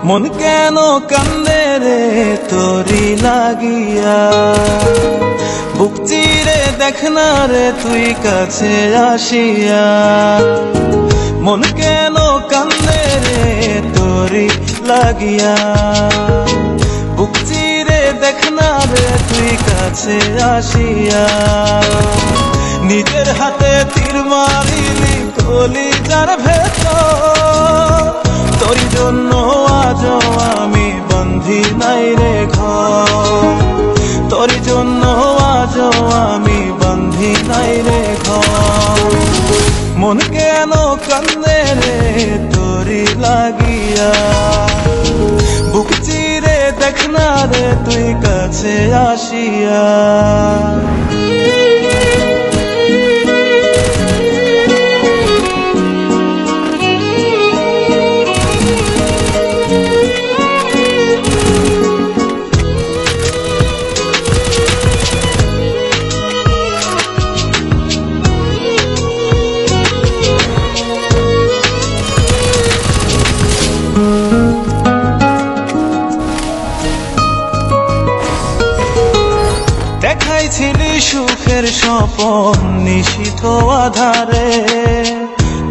মন কেন কান্দে রে তোরি লাগিয়া, বুক চিরে দেখ না রে তুই কাছে আসিয়া। মন কেন কান্দে রে তোরি লাগিয়া, বুক চিরে দেখ না রে তুই কাছে আসিয়া। নিজের হাতে তীর মারিলি কলিজার ভেতর, তোর জন্য আজও আমি বন্ধি নাই রে ঘর, তোর জন্য আজও আমি বন্ধি নাই রে ঘর। মন কেন কান্দে রে তোরি লাগিয়া, বুক চিরে দেখ না রে তুই কাছে আসিয়া। দেখাইছিলি সুখের স্বপন নিশীথ আধারে,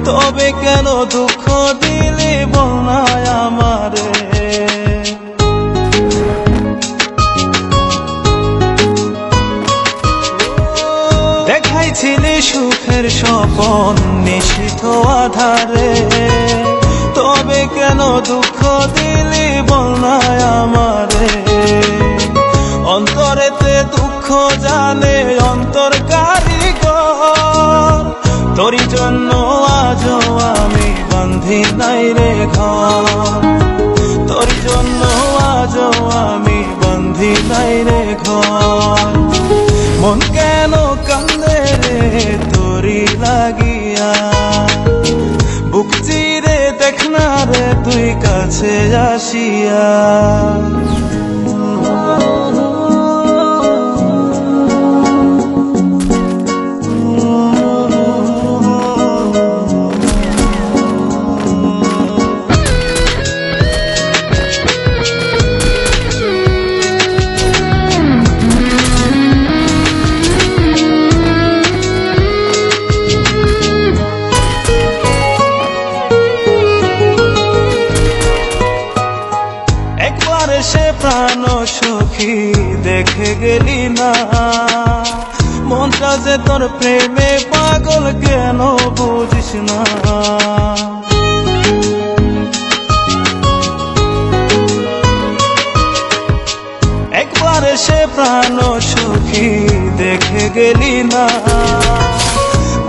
তবে কেন দুঃখ দিলি বলনায় আমারে। দেখাইছিলি সুখের স্বপন নিশীথ আধারে, তবে কেন দুঃখ দিলি বলনায় আমারে। অন্তরেতে দুঃখ জানে অন্তর কারিগর, তোরি জন্য আজও আমি বন্ধি নাই রে ঘর, তোর জন্য আজও আমি বন্ধি নাই রে ঘর। মন কেন কান্দে রে তোরি লাগিয়া, বুক চিরে দেখ না রে তুই কাছে আসিয়া। সে প্রাণ সখী দেখে গেলি না, মনটা যে তোর প্রেমে পাগল কেন বুঝিস না। একবার সে প্রাণ সখী দেখে গেলি না,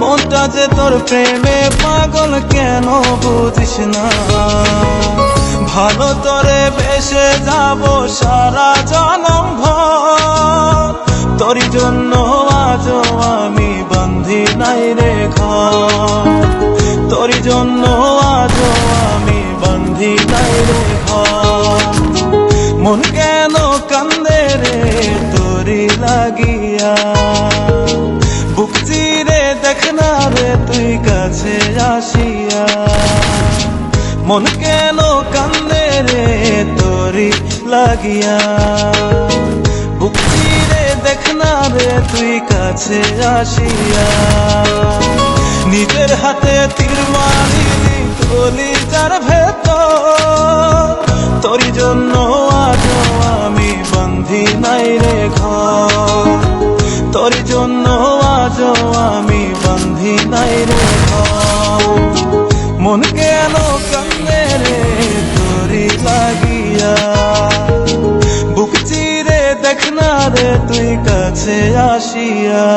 মনটা যে তোর প্রেমে পাগল কেন বুঝিস না। ভালো তোরে বেসে যাব সারা জনম ভর, তোর জন্য আজও আমি বন্ধি নাই রে ঘর, তোর জন্য আজও আমি বন্ধি নাই রে ঘর। মন কেন কান্দে রে তোরি লাগিয়া, বুক চিরে দেখ না রে তুই কাছে আসিয়া। মন কেন কান্দে রে তোরি লাগিয়া, বুক চিরে দেখ না রে তুই কাছে আসিয়া। নিজের হাতে তীর মারিলি কলিজার ভেতর, তোর জন্য আজও আমি বন্ধি নাই রে ঘর, তোর জন্য আজও আমি বন্ধি নাই রে ঘর। মন কেন কান্দে রে তোরি লাগিয়া, বুক চিরে দেখ না রে তুই কাছে আসিয়া।